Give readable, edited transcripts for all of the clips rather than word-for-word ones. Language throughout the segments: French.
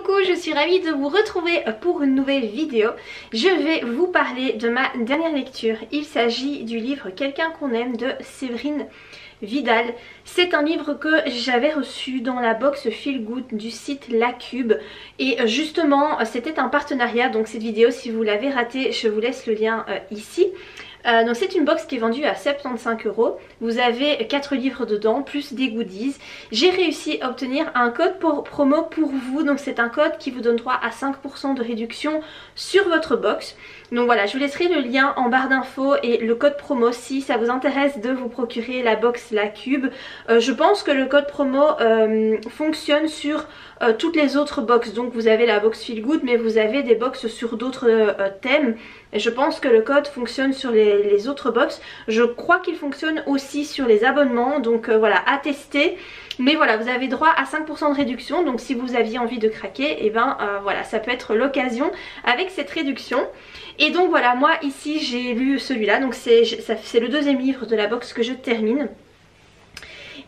coucou, je suis ravie de vous retrouver pour une nouvelle vidéo. Je vais vous parler de ma dernière lecture. Il s'agit du livre Quelqu'un qu'on aime de Séverine Vidal. C'est un livre que j'avais reçu dans la box Feel Good du site La Cube. Et justement, c'était un partenariat, donc cette vidéo, si vous l'avez ratée, je vous laisse le lien ici. Donc c'est une box qui est vendue à 75 €. Vous avez 4 livres dedans plus des goodies. J'ai réussi à obtenir un code promo pour vous. Donc c'est un code qui vous donne droit à 5% de réduction sur votre box. Donc voilà, je vous laisserai le lien en barre d'infos et le code promo si ça vous intéresse de vous procurer la box La Cube. Je pense que le code promo fonctionne sur toutes les autres box. Donc vous avez la box Feel Good, mais vous avez des box sur d'autres thèmes. Et je pense que le code fonctionne sur les autres box. Je crois qu'il fonctionne aussi sur les abonnements. Donc voilà, à tester. Mais voilà, vous avez droit à 5% de réduction. Donc si vous aviez envie de craquer, et ben voilà, ça peut être l'occasion avec cette réduction. Et donc voilà, moi ici j'ai lu celui-là. Donc c'est le deuxième livre de la box que je termine.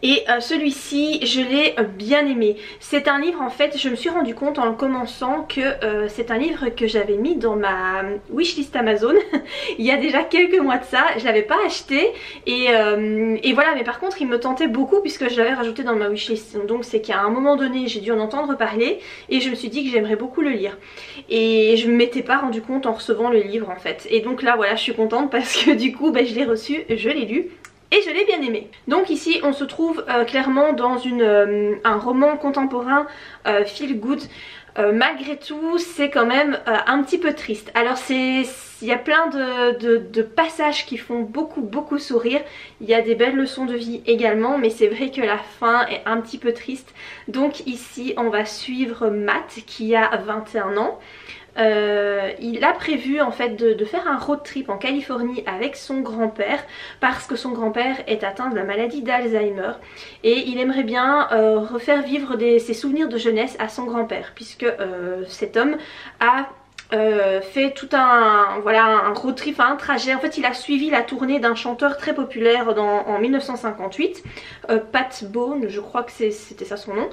Et celui-ci, je l'ai bien aimé. C'est un livre, en fait, je me suis rendu compte en le commençant que c'est un livre que j'avais mis dans ma wishlist Amazon il y a déjà quelques mois de ça. Je l'avais pas acheté et voilà, mais par contre il me tentait beaucoup puisque je l'avais rajouté dans ma wishlist. Donc c'est qu'à un moment donné j'ai dû en entendre parler et je me suis dit que j'aimerais beaucoup le lire. Et je ne m'étais pas rendu compte en recevant le livre en fait. Et donc là voilà, je suis contente parce que du coup je l'ai reçu, je l'ai lu. Et je l'ai bien aimé. Donc ici on se trouve clairement dans un roman contemporain feel good. Malgré tout c'est quand même un petit peu triste. Alors il y a plein de passages qui font beaucoup sourire. Il y a des belles leçons de vie également, mais c'est vrai que la fin est un petit peu triste. Donc ici on va suivre Matt qui a 21 ans. Il a prévu en fait de faire un road trip en Californie avec son grand-père parce que son grand-père est atteint de la maladie d'Alzheimer et il aimerait bien refaire vivre ses souvenirs de jeunesse à son grand-père puisque cet homme a fait tout un road trip, un trajet. En fait il a suivi la tournée d'un chanteur très populaire en 1958, Pat Boone, je crois que c'était ça son nom.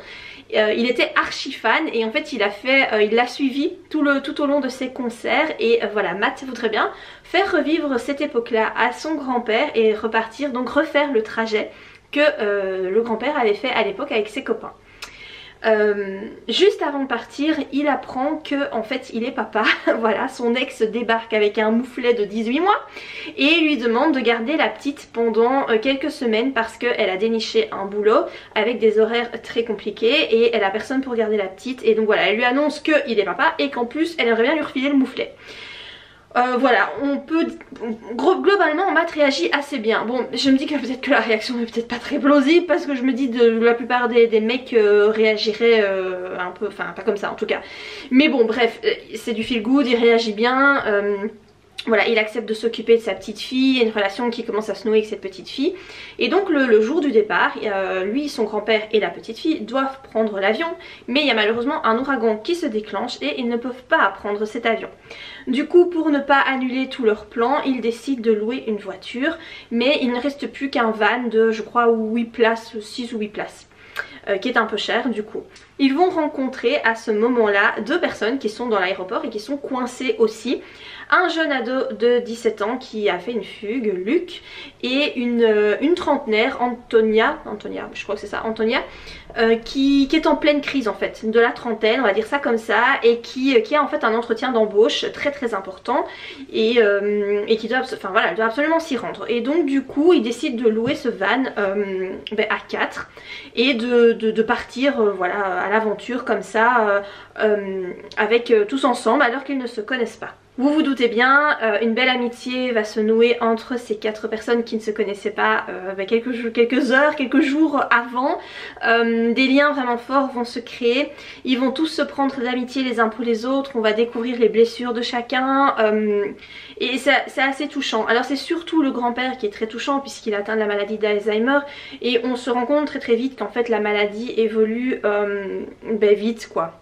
Il était archi fan et en fait il l'a suivi tout au long de ses concerts. Et voilà, Matt voudrait bien faire revivre cette époque là à son grand-père et repartir, donc refaire le trajet que le grand-père avait fait à l'époque avec ses copains. Juste avant de partir, il apprend que en fait il est papa. Voilà, son ex débarque avec un mouflet de 18 mois et lui demande de garder la petite pendant quelques semaines parce qu'elle a déniché un boulot avec des horaires très compliqués et elle a personne pour garder la petite. Et donc voilà, elle lui annonce qu'il est papa et qu'en plus elle aimerait bien lui refiler le mouflet. Voilà, globalement Matt réagit assez bien. Bon, je me dis que peut-être que la réaction est peut-être pas très plausible parce que je me dis que la plupart des mecs réagiraient un peu, enfin pas comme ça en tout cas. Mais bon bref, c'est du feel good, il réagit bien. Voilà, il accepte de s'occuper de sa petite fille, il y a une relation qui commence à se nouer avec cette petite fille. Et donc le jour du départ, lui, son grand-père et la petite fille doivent prendre l'avion. Mais il y a malheureusement un ouragan qui se déclenche et ils ne peuvent pas prendre cet avion. Du coup, pour ne pas annuler tous leurs plans, ils décident de louer une voiture. Mais il ne reste plus qu'un van de, je crois, 8 places, 6 ou 8 places. Qui est un peu cher du coup. Ils vont rencontrer à ce moment-là 2 personnes qui sont dans l'aéroport et qui sont coincées aussi. Un jeune ado de 17 ans qui a fait une fugue, Luc, et une trentenaire, Antonia, je crois que c'est ça, Antonia, qui est en pleine crise en fait, de la trentaine, on va dire ça comme ça, et qui a en fait un entretien d'embauche très important et qui doit, enfin voilà, elle doit absolument s'y rendre. Et donc du coup, ils décident de louer ce van à 4 et de partir voilà, à l'aventure comme ça, avec tous ensemble alors qu'ils ne se connaissent pas. Vous vous doutez bien, une belle amitié va se nouer entre ces 4 personnes qui ne se connaissaient pas quelques heures, quelques jours avant. Des liens vraiment forts vont se créer. Ils vont tous se prendre d'amitié les uns pour les autres. On va découvrir les blessures de chacun. Et c'est assez touchant. Alors c'est surtout le grand-père qui est très touchant puisqu'il atteint de la maladie d'Alzheimer. Et on se rend compte très vite qu'en fait la maladie évolue vite quoi.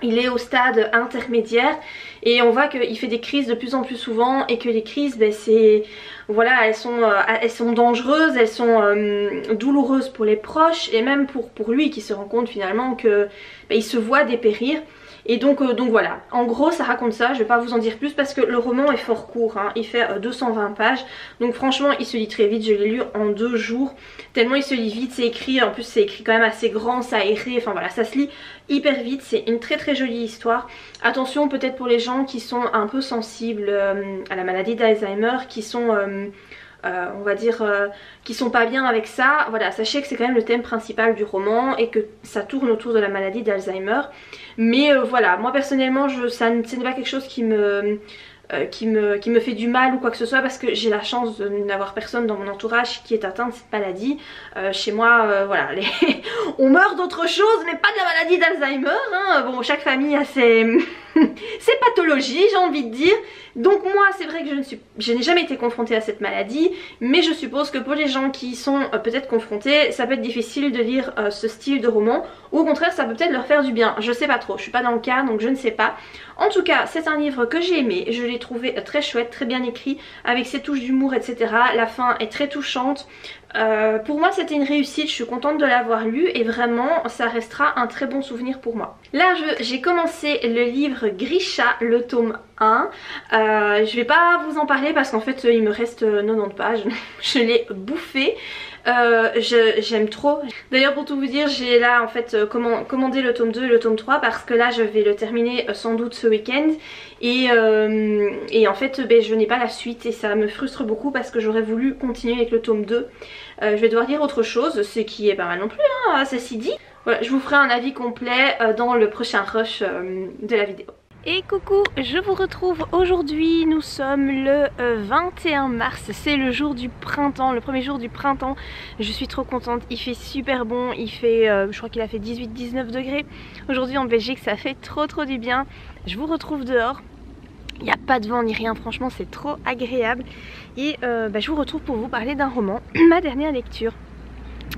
il est au stade intermédiaire et on voit qu'il fait des crises de plus en plus souvent et que les crises, ben, voilà, elles sont dangereuses, elles sont douloureuses pour les proches et même pour lui qui se rend compte finalement que ben, il se voit dépérir. Et donc voilà, en gros ça raconte ça, je vais pas vous en dire plus parce que le roman est fort court, hein. Il fait 220 pages, donc franchement il se lit très vite, je l'ai lu en 2 jours, tellement il se lit vite, c'est écrit, en plus c'est écrit quand même assez grand, ça aéré, enfin voilà, ça se lit hyper vite, c'est une très très jolie histoire. Attention peut-être pour les gens qui sont un peu sensibles à la maladie d'Alzheimer, qui sont... on va dire qui sont pas bien avec ça, voilà, sachez que c'est quand même le thème principal du roman et que ça tourne autour de la maladie d'Alzheimer. Mais voilà, moi personnellement ce n'est pas quelque chose qui me fait du mal ou quoi que ce soit parce que j'ai la chance de n'avoir personne dans mon entourage qui est atteint de cette maladie. Chez moi, voilà, on meurt d'autre chose mais pas de la maladie d'Alzheimer, hein. Bon, chaque famille a ses pathologies, j'ai envie de dire. Donc moi c'est vrai que je n'ai jamais été confrontée à cette maladie, mais je suppose que pour les gens qui sont peut-être confrontés, ça peut être difficile de lire ce style de roman, ou au contraire ça peut peut-être leur faire du bien, je sais pas trop, je suis pas dans le cas donc je ne sais pas. En tout cas c'est un livre que j'ai aimé, je l'ai trouvé très chouette, très bien écrit, avec ses touches d'humour etc. La fin est très touchante. Pour moi c'était une réussite, je suis contente de l'avoir lu et vraiment ça restera un très bon souvenir pour moi. Là j'ai commencé le livre Grisha, le tome 1. Je vais pas vous en parler parce qu'en fait il me reste 90 pages, je l'ai bouffé. J'aime trop. D'ailleurs pour tout vous dire j'ai là en fait commandé le tome 2 et le tome 3 parce que là je vais le terminer sans doute ce week-end et en fait ben, je n'ai pas la suite et ça me frustre beaucoup parce que j'aurais voulu continuer avec le tome 2. Je vais devoir lire autre chose, ce qui est pas mal non plus, hein, ceci dit. Voilà, je vous ferai un avis complet dans le prochain rush de la vidéo. Et coucou, je vous retrouve aujourd'hui, nous sommes le 21 mars, c'est le jour du printemps, le premier jour du printemps. Je suis trop contente, il fait super bon, il fait, je crois qu'il a fait 18-19 degrés. Aujourd'hui en Belgique ça fait trop du bien. Je vous retrouve dehors, il n'y a pas de vent ni rien, franchement c'est trop agréable. Et je vous retrouve pour vous parler d'un roman, ma dernière lecture.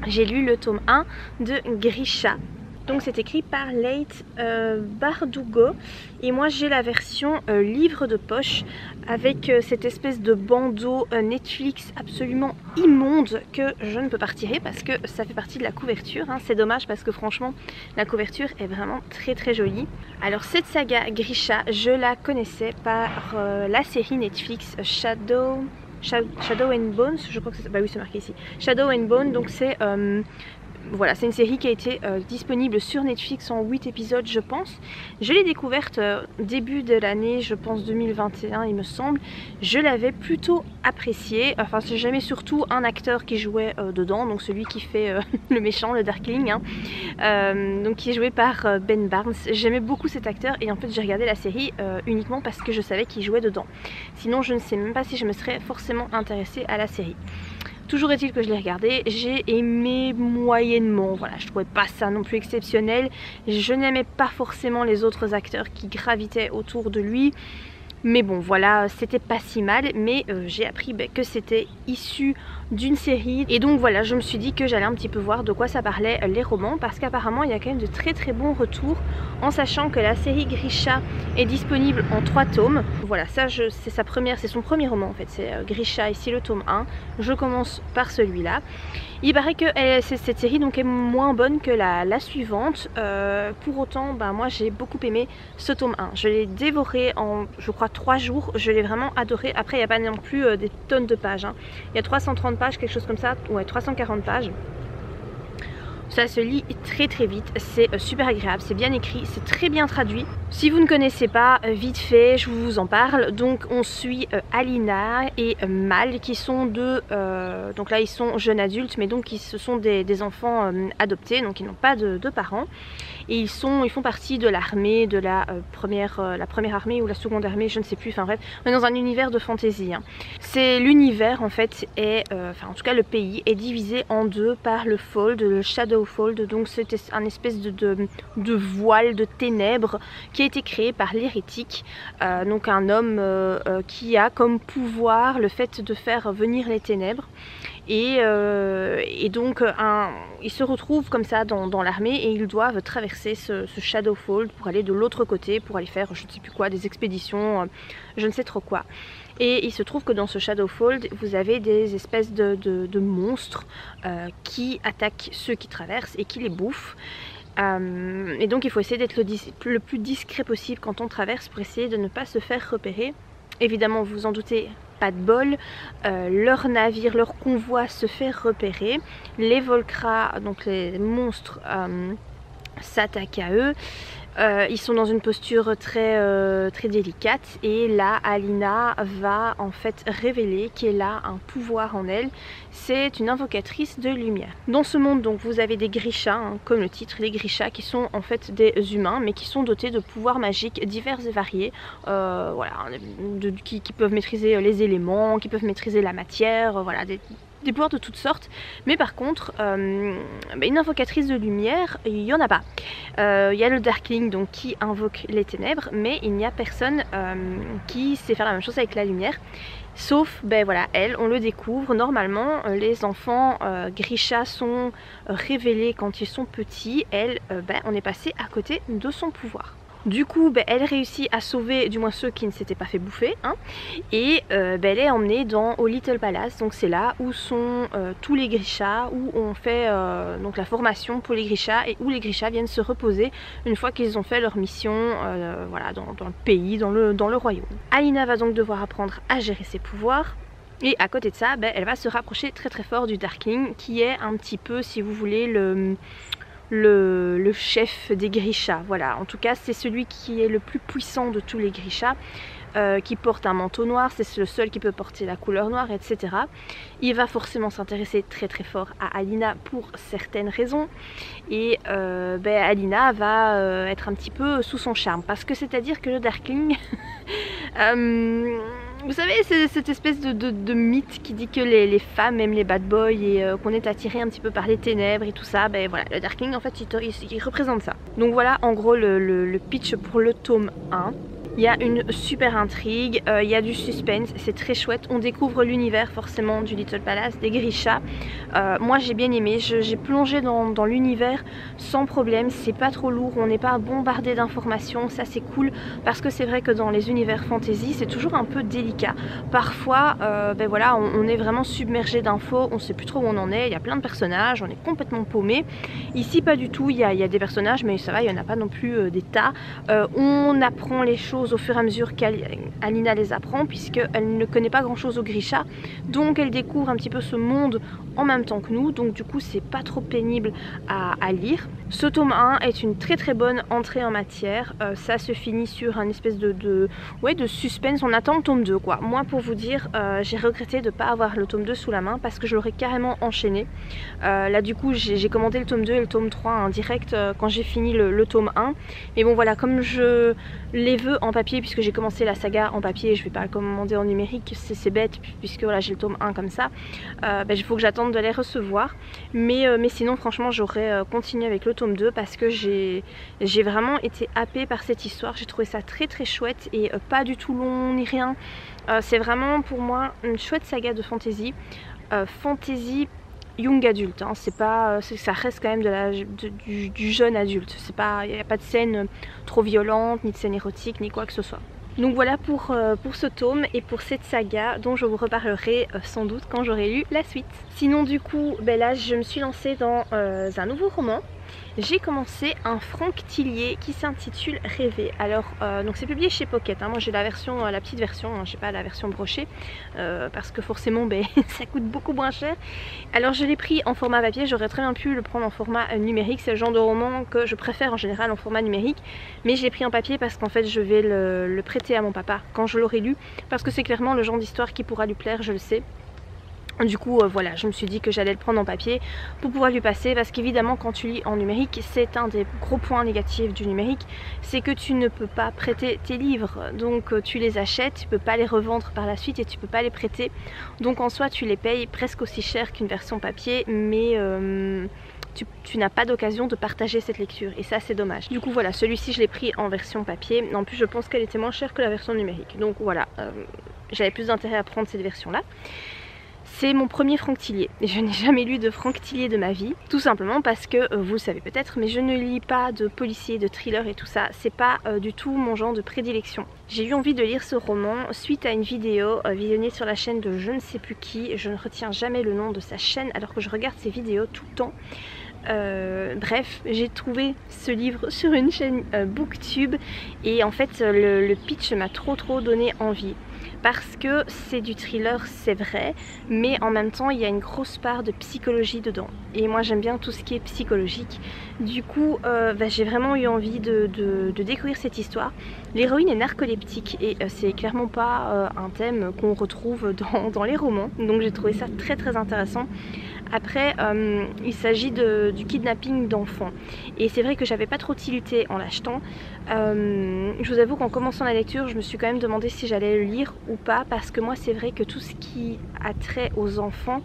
J'ai lu le tome 1 de Grisha. Donc c'est écrit par Leigh Bardugo et moi j'ai la version livre de poche avec cette espèce de bandeau Netflix absolument immonde que je ne peux pas retirer parce que ça fait partie de la couverture, hein. C'est dommage parce que franchement la couverture est vraiment très jolie. Alors cette saga Grisha je la connaissais par la série Netflix Shadow and Bones, je crois que c'est... Bah oui c'est marqué ici. Shadow and Bone, donc c'est... Voilà, c'est une série qui a été disponible sur Netflix en 8 épisodes je pense. Je l'ai découverte début de l'année, je pense 2021 il me semble. Je l'avais plutôt appréciée, enfin j'aimais surtout un acteur qui jouait dedans, donc celui qui fait le méchant, le Darkling, hein. Donc qui est joué par Ben Barnes. J'aimais beaucoup cet acteur et en fait j'ai regardé la série uniquement parce que je savais qu'il jouait dedans. Sinon je ne sais même pas si je me serais forcément intéressée à la série. Toujours est-il que je l'ai regardé, j'ai aimé moyennement, voilà, je trouvais pas ça non plus exceptionnel. Je n'aimais pas forcément les autres acteurs qui gravitaient autour de lui. Mais bon voilà, c'était pas si mal, mais j'ai appris que c'était issu d'une série. Et donc voilà, je me suis dit que j'allais un petit peu voir de quoi ça parlait les romans, parce qu'apparemment il y a quand même de très bons retours, en sachant que la série Grisha est disponible en 3 tomes. Voilà, ça c'est son premier roman en fait, c'est Grisha, ici le tome 1. Je commence par celui-là. Il paraît que cette série donc est moins bonne que la suivante. Pour autant, moi j'ai beaucoup aimé ce tome 1. Je l'ai dévoré en, je crois, 3 jours. Je l'ai vraiment adoré. Après, il n'y a pas non plus des tonnes de pages, hein. Il y a 330 pages, quelque chose comme ça. Ouais, 340 pages. Ça se lit très vite, c'est super agréable, c'est bien écrit, c'est très bien traduit. Si vous ne connaissez pas, vite fait, je vous en parle. Donc on suit Alina et Mal qui sont deux, donc là ils sont jeunes adultes, mais donc ce sont des enfants adoptés, donc ils n'ont pas de parents. Et ils font partie de l'armée, de la première armée ou la seconde armée, je ne sais plus, enfin bref, on est dans un univers de fantasy, hein. C'est l'univers en fait est, enfin en tout cas le pays est divisé en deux par le Fold, le Shadow Fold, donc c'est un espèce de voile de ténèbres qui a été créé par l'hérétique, donc un homme qui a comme pouvoir le fait de faire venir les ténèbres. Et donc ils se retrouvent comme ça dans l'armée et ils doivent traverser ce Shadowfall pour aller de l'autre côté, pour aller faire je ne sais plus quoi, des expéditions, je ne sais trop quoi. Et il se trouve que dans ce Shadowfall, vous avez des espèces de monstres qui attaquent ceux qui traversent et qui les bouffent. Et donc il faut essayer d'être le plus discret possible quand on traverse pour essayer de ne pas se faire repérer. Évidemment, vous vous en doutez, pas de bol, leur navire, leur convoi se fait repérer, les Volcra, donc les monstres, s'attaquent à eux. Ils sont dans une posture très délicate et là Alina va en fait révéler qu'elle a un pouvoir en elle. C'est une invocatrice de lumière. Dans ce monde donc vous avez des Grisha, hein, comme le titre, les Grisha qui sont en fait des humains mais qui sont dotés de pouvoirs magiques divers et variés, voilà, qui peuvent maîtriser les éléments, qui peuvent maîtriser la matière, voilà, des pouvoirs de toutes sortes. Mais par contre une invocatrice de lumière, il n'y en a pas. Il y a le Darkling donc qui invoque les ténèbres, mais il n'y a personne qui sait faire la même chose avec la lumière. Sauf, voilà, elle, on le découvre. Normalement, les enfants Grisha sont révélés quand ils sont petits. Elle, on est passé à côté de son pouvoir. Du coup, elle réussit à sauver du moins ceux qui ne s'étaient pas fait bouffer, hein, et elle est emmenée au Little Palace. Donc c'est là où sont tous les Grisha, où on fait donc la formation pour les Grisha et où les Grisha viennent se reposer une fois qu'ils ont fait leur mission, voilà, dans le pays, dans le royaume. Alina va donc devoir apprendre à gérer ses pouvoirs. Et à côté de ça, elle va se rapprocher très fort du Darkling, qui est un petit peu, si vous voulez, le chef des Grisha. Voilà, en tout cas c'est celui qui est le plus puissant de tous les Grisha, qui porte un manteau noir, c'est le seul qui peut porter la couleur noire, etc. Il va forcément s'intéresser très fort à Alina pour certaines raisons, et Alina va être un petit peu sous son charme, parce que c'est-à-dire que le Darkling vous savez, c'est cette espèce de mythe qui dit que les femmes aiment les bad boys et qu'on est attiré un petit peu par les ténèbres et tout ça. Voilà, le Darkling en fait il représente ça. Donc voilà en gros le pitch pour le tome 1. Il y a une super intrigue, il y a du suspense, c'est très chouette. On découvre l'univers forcément du Little Palace, des Grisha. Moi j'ai bien aimé, j'ai plongé dans l'univers sans problème, c'est pas trop lourd, on n'est pas bombardé d'informations, ça c'est cool. Parce que c'est vrai que dans les univers fantasy c'est toujours un peu délicat. Parfois voilà, on est vraiment submergé d'infos, on sait plus trop où on en est, il y a plein de personnages, on est complètement paumé. Ici pas du tout, il y a des personnages mais ça va, il n'y en a pas non plus des tas. On apprend les choses au fur et à mesure qu'Alina les apprend, puisqu'elle ne connaît pas grand chose au Grisha, donc elle découvre un petit peu ce monde en même temps que nous, donc du coup c'est pas trop pénible à lire. Ce tome 1 est une très bonne entrée en matière, ça se finit sur un espèce de suspense, on attend le tome 2 quoi. Moi pour vous dire, j'ai regretté de ne pas avoir le tome 2 sous la main parce que je l'aurais carrément enchaîné. Là du coup j'ai commandé le tome 2 et le tome 3 en direct quand j'ai fini le tome 1, mais bon voilà, comme je les veux en papier, puisque j'ai commencé la saga en papier, je vais pas le commander en numérique, c'est bête puisque voilà j'ai le tome 1 comme ça, il faut que j'attende de les recevoir, mais sinon franchement j'aurais continué avec le tome 2 parce que j'ai vraiment été happée par cette histoire. J'ai trouvé ça très chouette et pas du tout long ni rien. C'est vraiment pour moi une chouette saga de fantasy, fantasy young adulte, hein. Ça reste quand même du jeune adulte, il n'y a pas de scène trop violente, ni de scène érotique, ni quoi que ce soit. Donc voilà pour ce tome et pour cette saga dont je vous reparlerai sans doute quand j'aurai lu la suite. Sinon du coup, là je me suis lancée dans un nouveau roman. J'ai commencé un Franck Tillier qui s'intitule Rêver. Alors donc c'est publié chez Pocket, hein. Moi j'ai la petite version, hein, j'ai pas la version brochée parce que forcément ça coûte beaucoup moins cher. Alors je l'ai pris en format papier, j'aurais très bien pu le prendre en format numérique, c'est le genre de roman que je préfère en général en format numérique, mais je l'ai pris en papier parce qu'en fait je vais le prêter à mon papa quand je l'aurai lu, parce que c'est clairement le genre d'histoire qui pourra lui plaire, je le sais. Du coup voilà, je me suis dit que j'allais le prendre en papier pour pouvoir lui passer, parce qu'évidemment quand tu lis en numérique, c'est un des gros points négatifs du numérique, c'est que tu ne peux pas prêter tes livres, donc tu les achètes, tu peux pas les revendre par la suite et tu peux pas les prêter, donc en soi tu les payes presque aussi cher qu'une version papier, mais tu n'as pas d'occasion de partager cette lecture et ça c'est dommage. Du coup voilà, celui-ci je l'ai pris en version papier, en plus je pense qu'elle était moins chère que la version numérique, donc voilà, j'avais plus d'intérêt à prendre cette version là. C'est mon premier Franck Tillier. Je n'ai jamais lu de Franck Tillier de ma vie, tout simplement parce que, vous le savez peut-être, mais je ne lis pas de policiers, de thrillers et tout ça. C'est pas du tout mon genre de prédilection. J'ai eu envie de lire ce roman suite à une vidéo visionnée sur la chaîne de je ne sais plus qui. Je ne retiens jamais le nom de sa chaîne alors que je regarde ses vidéos tout le temps. Bref, j'ai trouvé ce livre sur une chaîne Booktube et en fait le pitch m'a trop donné envie. Parce que c'est du thriller, c'est vrai, mais en même temps il y a une grosse part de psychologie dedans. Et moi j'aime bien tout ce qui est psychologique. Du coup j'ai vraiment eu envie de découvrir cette histoire. L'héroïne est narcoleptique et c'est clairement pas un thème qu'on retrouve dans les romans. Donc j'ai trouvé ça très intéressant. Après il s'agit du kidnapping d'enfants. Et c'est vrai que j'avais pas trop tilté en l'achetant. Je vous avoue qu'en commençant la lecture je me suis quand même demandé si j'allais le lire ou pas, parce que moi c'est vrai que tout ce qui a trait aux enfants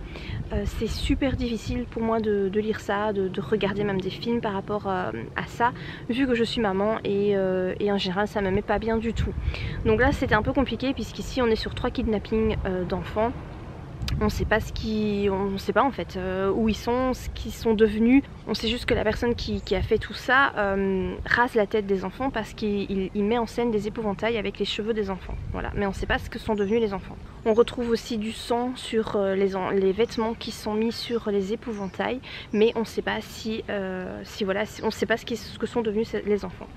c'est super difficile pour moi de lire ça, de regarder même des films par rapport à ça, vu que je suis maman et en général ça me met pas bien du tout. Donc là c'était un peu compliqué puisqu'ici on est sur 3 kidnappings d'enfants. On sait pas on sait pas en fait où ils sont, ce qu'ils sont devenus. On sait juste que la personne qui a fait tout ça rase la tête des enfants parce qu'il met en scène des épouvantails avec les cheveux des enfants. Voilà, mais on sait pas ce que sont devenus les enfants. On retrouve aussi du sang sur les vêtements qui sont mis sur les épouvantails, mais on sait pas voilà, on sait pas ce que sont devenus les enfants.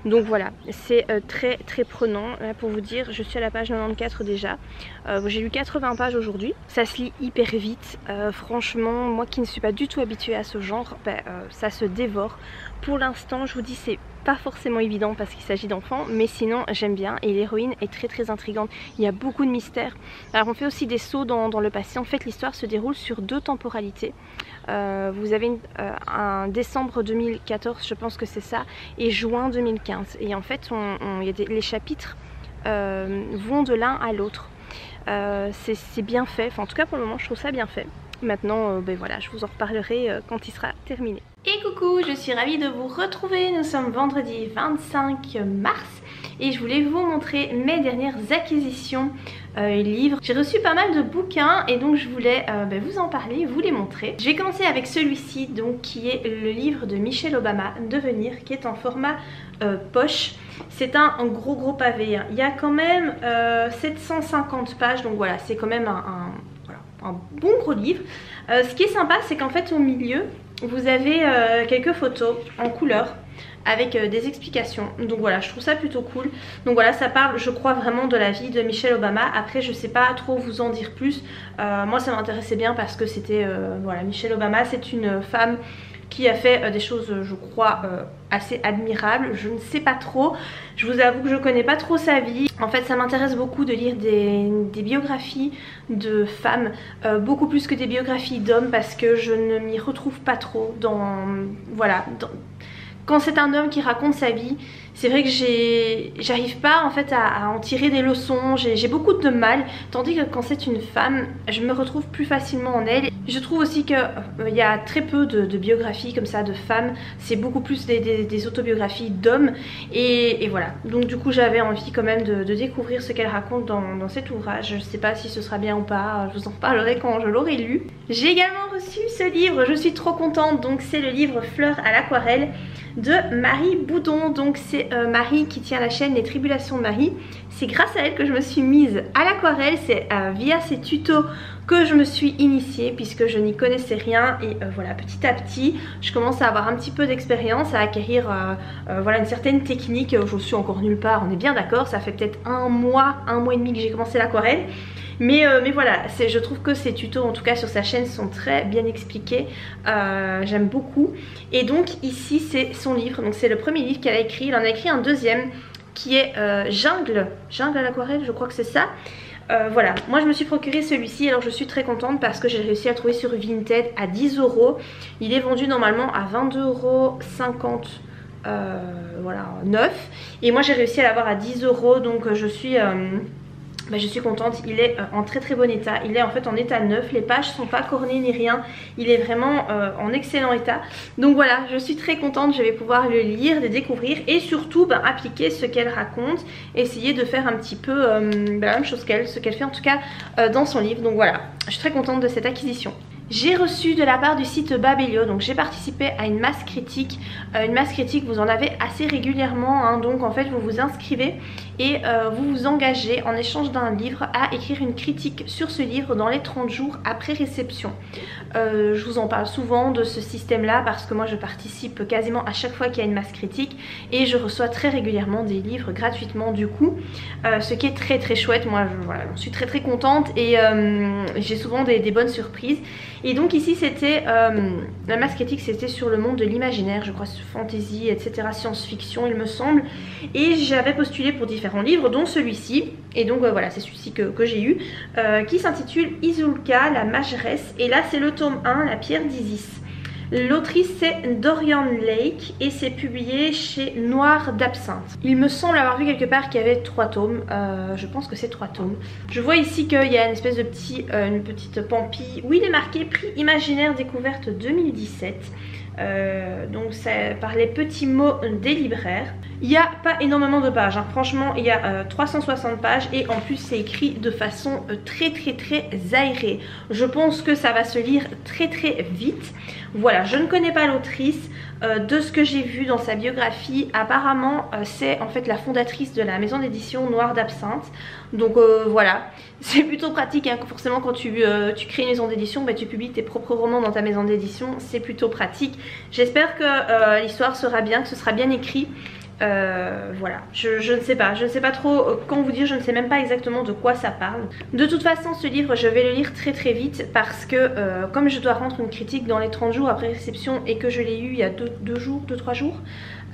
Donc voilà, c'est très prenant. Là, pour vous dire, je suis à la page 94 déjà. J'ai lu 80 pages aujourd'hui. Ça se lit hyper vite. Franchement, moi qui ne suis pas du tout habituée à ce genre, ça se dévore. Pour l'instant, je vous dis, c'est pas forcément évident parce qu'il s'agit d'enfants, mais sinon j'aime bien et l'héroïne est très intrigante. Il y a beaucoup de mystères. Alors on fait aussi des sauts dans le passé. En fait l'histoire se déroule sur 2 temporalités. Vous avez un décembre 2014, je pense que c'est ça, et juin 2015. Et en fait les chapitres vont de l'un à l'autre. C'est bien fait, enfin en tout cas pour le moment je trouve ça bien fait. Maintenant voilà, je vous en reparlerai quand il sera terminé. Et coucou, je suis ravie de vous retrouver. Nous sommes vendredi 25 mars et je voulais vous montrer mes dernières acquisitions livres. J'ai reçu pas mal de bouquins et donc je voulais vous en parler, vous les montrer. Je vais commencer avec celui-ci donc qui est le livre de Michelle Obama, Devenir, qui est en format poche. C'est un gros pavé, hein. Il y a quand même 750 pages, donc voilà, c'est quand même un bon gros livre. Ce qui est sympa, c'est qu'en fait au milieu vous avez quelques photos en couleur avec des explications. Donc voilà, je trouve ça plutôt cool. Donc voilà, ça parle, je crois, vraiment de la vie de Michelle Obama. Après, je sais pas trop vous en dire plus. Moi, ça m'intéressait bien parce que c'était, voilà, Michelle Obama, c'est une femme qui a fait des choses, je crois, assez admirables. Je ne sais pas trop. Je vous avoue que je connais pas trop sa vie. En fait, ça m'intéresse beaucoup de lire des biographies de femmes, beaucoup plus que des biographies d'hommes, parce que je ne m'y retrouve pas trop dans... Voilà, quand c'est un homme qui raconte sa vie, c'est vrai que j'arrive pas en fait à en tirer des leçons, j'ai beaucoup de mal, tandis que quand c'est une femme, je me retrouve plus facilement en elle. Je trouve aussi qu'il y a très peu de biographies comme ça de femmes, c'est beaucoup plus des autobiographies d'hommes et voilà. Donc du coup j'avais envie quand même de découvrir ce qu'elle raconte dans cet ouvrage. Je sais pas si ce sera bien ou pas, je vous en parlerai quand je l'aurai lu. J'ai également reçu ce livre, je suis trop contente, donc c'est le livre Fleurs à l'aquarelle de Marie Boudon. Donc c'est Marie qui tient la chaîne Les Tribulations de Marie. C'est grâce à elle que je me suis mise à l'aquarelle, c'est via ses tutos que je me suis initiée puisque je n'y connaissais rien et voilà, petit à petit je commence à avoir un petit peu d'expérience, à acquérir voilà, une certaine technique. Je suis encore nulle part, on est bien d'accord, ça fait peut-être un mois et demi que j'ai commencé l'aquarelle. Mais voilà, je trouve que ces tutos en tout cas sur sa chaîne sont très bien expliqués, j'aime beaucoup. Et donc ici c'est son livre, donc c'est le premier livre qu'elle a écrit. Il en a écrit un deuxième qui est Jungle à l'aquarelle, je crois que c'est ça. Voilà, moi je me suis procuré celui-ci, alors je suis très contente parce que j'ai réussi à le trouver sur Vinted à 10 €. Il est vendu normalement à 22,50 €, voilà, neuf. Et moi j'ai réussi à l'avoir à 10 €, donc je suis bah, je suis contente, il est en très très bon état, il est en fait en état neuf, les pages sont pas cornées ni rien, il est vraiment en excellent état. Donc voilà, je suis très contente, je vais pouvoir le lire, le découvrir et surtout appliquer ce qu'elle raconte, essayer de faire un petit peu la même chose qu'elle, ce qu'elle fait en tout cas dans son livre. Donc voilà, je suis très contente de cette acquisition. J'ai reçu de la part du site Babelio, donc j'ai participé à une masse critique. Une masse critique, vous en avez assez régulièrement, hein, donc en fait vous vous inscrivez et vous vous engagez en échange d'un livre à écrire une critique sur ce livre dans les 30 jours après réception. Je vous en parle souvent de ce système là parce que moi je participe quasiment à chaque fois qu'il y a une masse critique et je reçois très régulièrement des livres gratuitement du coup, ce qui est très très chouette. Moi voilà, je suis très très contente et j'ai souvent des bonnes surprises. Et donc ici c'était, la masse critique c'était sur le monde de l'imaginaire, je crois fantasy, etc., science-fiction il me semble. Et j'avais postulé pour différents livres dont celui-ci. Et donc voilà, c'est celui-ci que j'ai eu, qui s'intitule Isulka, la mageresse. Et là c'est le tome 1, la pierre d'Isis. L'autrice c'est Dorian Lake et c'est publié chez Noir d'Absinthe. Il me semble avoir vu quelque part qu'il y avait 3 tomes, je pense que c'est 3 tomes. Je vois ici qu'il y a une espèce de une petite pampille où il est marqué prix imaginaire découverte 2017. Donc c'est par les petits mots des libraires. Il n'y a pas énormément de pages, hein. Franchement il y a 360 pages et en plus c'est écrit de façon très aérée. Je pense que ça va se lire très vite. Voilà, je ne connais pas l'autrice. De ce que j'ai vu dans sa biographie, apparemment c'est en fait la fondatrice de la maison d'édition Noir d'Absinthe. Donc voilà, c'est plutôt pratique, hein. Forcément quand tu crées une maison d'édition, tu publies tes propres romans dans ta maison d'édition, c'est plutôt pratique. J'espère que l'histoire sera bien, que ce sera bien écrit. Voilà, je ne sais pas trop quand vous dire, je ne sais même pas exactement de quoi ça parle. De toute façon ce livre je vais le lire très vite parce que comme je dois rendre une critique dans les 30 jours après réception et que je l'ai eu il y a 2-3 jours,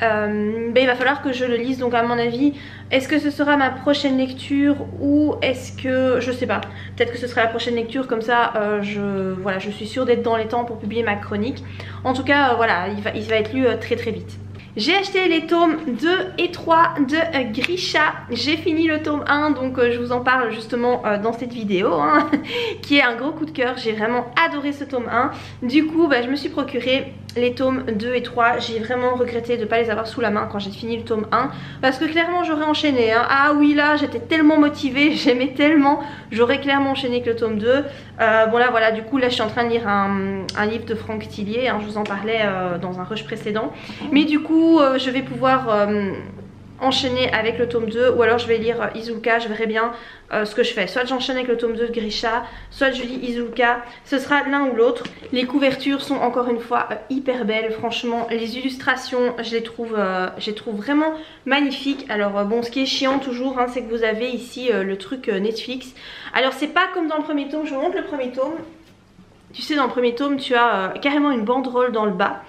il va falloir que je le lise. Donc à mon avis, est-ce que ce sera ma prochaine lecture ou est-ce que, je sais pas, peut-être que ce sera la prochaine lecture, comme ça voilà, je suis sûre d'être dans les temps pour publier ma chronique. En tout cas voilà, il va être lu très vite. J'ai acheté les tomes 2 et 3 de Grisha. J'ai fini le tome 1, donc je vous en parle justement dans cette vidéo, hein, qui est un gros coup de cœur. J'ai vraiment adoré ce tome 1. Du coup, je me suis procuré les tomes 2 et 3. J'ai vraiment regretté de ne pas les avoir sous la main quand j'ai fini le tome 1. Parce que clairement, j'aurais enchaîné, hein. Ah oui, là, j'étais tellement motivée, j'aimais tellement. J'aurais clairement enchaîné avec le tome 2. Bon là, voilà, du coup, là, je suis en train de lire un livre de Franck Tillier. Hein, je vous en parlais dans un rush précédent. Mais du coup, je vais pouvoir enchaîner avec le tome 2 ou alors je vais lire Isulka, je verrai bien ce que je fais. Soit j'enchaîne avec le tome 2 de Grisha, soit je lis Isulka, ce sera l'un ou l'autre. Les couvertures sont encore une fois hyper belles, franchement les illustrations je les trouve vraiment magnifiques. Alors bon, ce qui est chiant toujours, hein, c'est que vous avez ici le truc Netflix. Alors c'est pas comme dans le premier tome, je vous montre le premier tome. Tu sais, dans le premier tome tu as carrément une banderole dans le bas.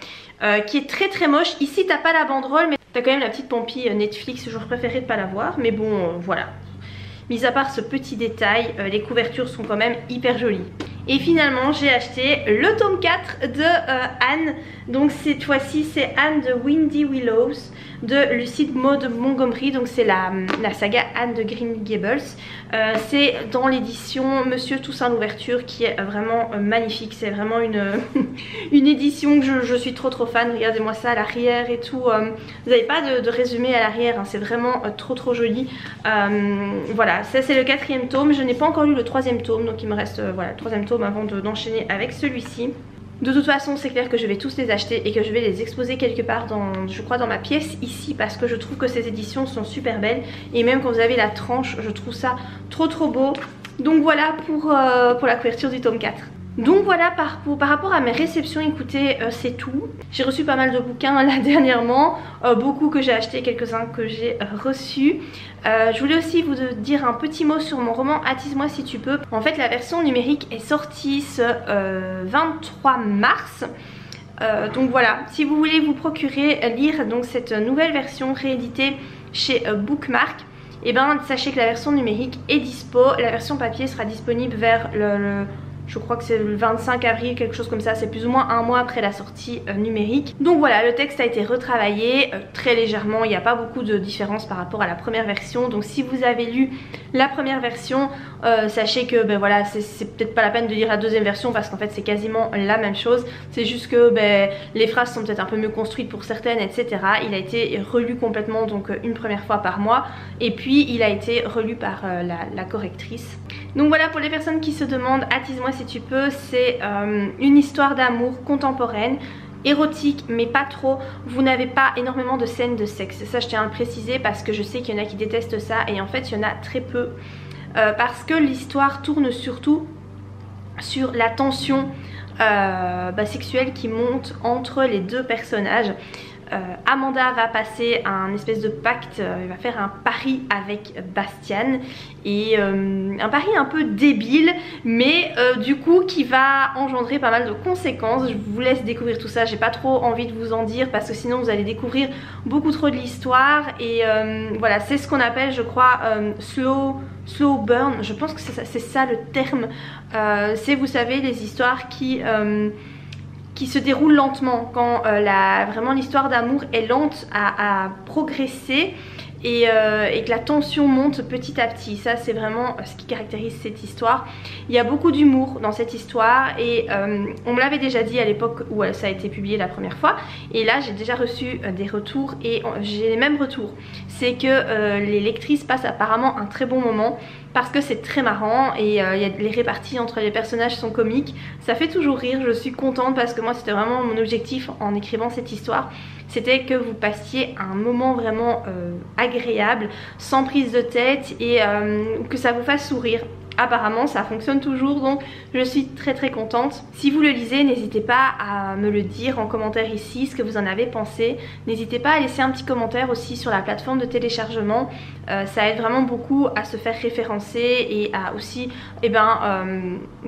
Qui est très moche. Ici t'as pas la banderole mais t'as quand même la petite pampille Netflix. J'aurais préféré de pas l'avoir, mais bon voilà. Mis à part ce petit détail, les couvertures sont quand même hyper jolies. Et finalement j'ai acheté le tome 4 de Anne. Donc cette fois-ci c'est Anne de Windy Willows de Lucide Maud Montgomery. Donc c'est la saga Anne de Green Gables. C'est dans l'édition Monsieur Toussaint l'ouverture qui est vraiment magnifique. C'est vraiment une édition que je suis trop fan. Regardez-moi ça à l'arrière et tout. Vous n'avez pas de résumé à l'arrière, hein. C'est vraiment trop joli. Voilà, ça c'est le 4e tome. Je n'ai pas encore lu le 3e tome, donc il me reste voilà, le 3e tome avant d'enchaîner avec celui-ci. De toute façon c'est clair que je vais tous les acheter et que je vais les exposer quelque part je crois dans ma pièce ici, parce que je trouve que ces éditions sont super belles. Et même quand vous avez la tranche, je trouve ça trop beau. Donc voilà pour la couverture du tome 4. Donc voilà, par rapport à mes réceptions, écoutez, c'est tout. J'ai reçu pas mal de bouquins là dernièrement, beaucoup que j'ai acheté, quelques-uns que j'ai reçus. Je voulais aussi vous dire un petit mot sur mon roman Attise-moi si tu peux. En fait la version numérique est sortie ce 23 mars. Donc voilà, si vous voulez vous procurer, lire donc cette nouvelle version rééditée chez Bookmark, et sachez que la version numérique est dispo. La version papier sera disponible vers le je crois que c'est le 25 avril, quelque chose comme ça, c'est plus ou moins un mois après la sortie numérique. Donc voilà, le texte a été retravaillé très légèrement, il n'y a pas beaucoup de différence par rapport à la première version. Donc si vous avez lu la première version, sachez que ben voilà, c'est peut-être pas la peine de lire la deuxième version parce qu'en fait c'est quasiment la même chose. C'est juste que ben, les phrases sont peut-être un peu mieux construites pour certaines, etc. Il a été relu complètement, donc une première fois par mois, et puis il a été relu par la correctrice. Donc voilà, pour les personnes qui se demandent, Attise-moi si tu peux, c'est une histoire d'amour contemporaine, érotique mais pas trop. Vous n'avez pas énormément de scènes de sexe, ça je tiens à le préciser parce que je sais qu'il y en a qui détestent ça, et en fait il y en a très peu parce que l'histoire tourne surtout sur la tension sexuelle qui monte entre les deux personnages. Amanda va passer un espèce de pacte, elle va faire un pari avec Bastian, et un pari un peu débile mais du coup qui va engendrer pas mal de conséquences. Je vous laisse découvrir tout ça, j'ai pas trop envie de vous en dire parce que sinon vous allez découvrir beaucoup trop de l'histoire, et voilà, c'est ce qu'on appelle, je crois, slow burn, je pense que c'est ça le terme. C'est, vous savez, les histoires qui se déroule lentement, quand vraiment l'histoire d'amour est lente à progresser, et que la tension monte petit à petit. Ça c'est vraiment ce qui caractérise cette histoire. Il y a beaucoup d'humour dans cette histoire, et on me l'avait déjà dit à l'époque où ça a été publié la première fois, et là j'ai déjà reçu des retours, et j'ai les mêmes retours. C'est que les lectrices passent apparemment un très bon moment parce que c'est très marrant, et les réparties entre les personnages sont comiques. Ça fait toujours rire, je suis contente parce que moi c'était vraiment mon objectif en écrivant cette histoire. C'était que vous passiez un moment vraiment agréable, sans prise de tête, et que ça vous fasse sourire. Apparemment ça fonctionne toujours, donc je suis très contente. Si vous le lisez, n'hésitez pas à me le dire en commentaire ici, ce que vous en avez pensé. N'hésitez pas à laisser un petit commentaire aussi sur la plateforme de téléchargement, ça aide vraiment beaucoup à se faire référencer et à aussi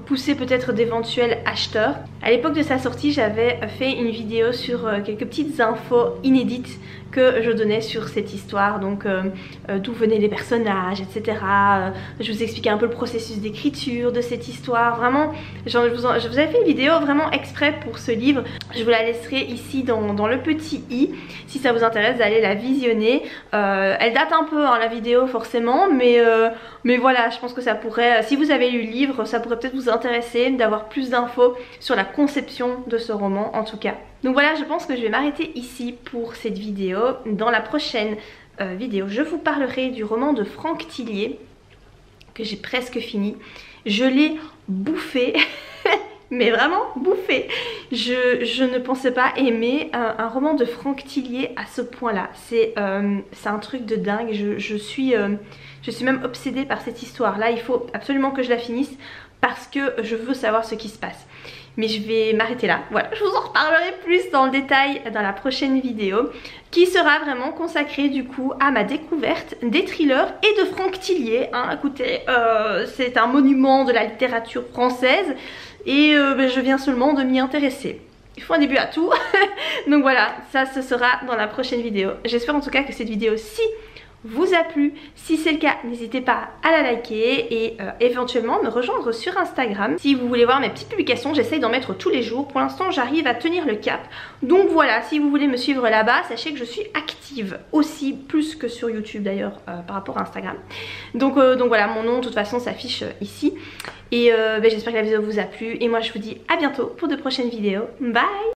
pousser peut-être d'éventuels acheteurs. À l'époque de sa sortie, j'avais fait une vidéo sur quelques petites infos inédites que je donnais sur cette histoire, donc d'où venaient les personnages, etc. Je vous expliquais un peu le processus d'écriture de cette histoire. Vraiment, je vous avais fait une vidéo vraiment exprès pour ce livre. Je vous la laisserai ici dans le petit i, si ça vous intéresse d'aller la visionner. Elle date un peu, hein, la vidéo forcément, mais voilà, je pense que ça pourrait, si vous avez lu le livre, ça pourrait peut-être vous intéresser d'avoir plus d'infos sur la conception de ce roman en tout cas. Donc voilà, je pense que je vais m'arrêter ici pour cette vidéo. Dans la prochaine vidéo, je vous parlerai du roman de Franck Tillier que j'ai presque fini. Je l'ai bouffé mais vraiment bouffé. Je ne pensais pas aimer un roman de Franck Tillier à ce point là. C'est un truc de dingue. Je suis même obsédée par cette histoire là. Il faut absolument que je la finisse parce que je veux savoir ce qui se passe. Mais je vais m'arrêter là. Voilà, je vous en reparlerai plus dans le détail dans la prochaine vidéo, qui sera vraiment consacrée du coup à ma découverte des thrillers et de Franck Tillier. Hein, écoutez, c'est un monument de la littérature française, et je viens seulement de m'y intéresser. Il faut un début à tout. Donc voilà, ça ce sera dans la prochaine vidéo. J'espère en tout cas que cette vidéo-ci vous a plu. Si c'est le cas, n'hésitez pas à la liker et éventuellement me rejoindre sur Instagram. Si vous voulez voir mes petites publications, j'essaye d'en mettre tous les jours. Pour l'instant, j'arrive à tenir le cap. Donc voilà, si vous voulez me suivre là-bas, sachez que je suis active aussi, plus que sur YouTube d'ailleurs par rapport à Instagram. Donc voilà, mon nom de toute façon s'affiche ici. Et j'espère que la vidéo vous a plu. Et moi, je vous dis à bientôt pour de prochaines vidéos. Bye!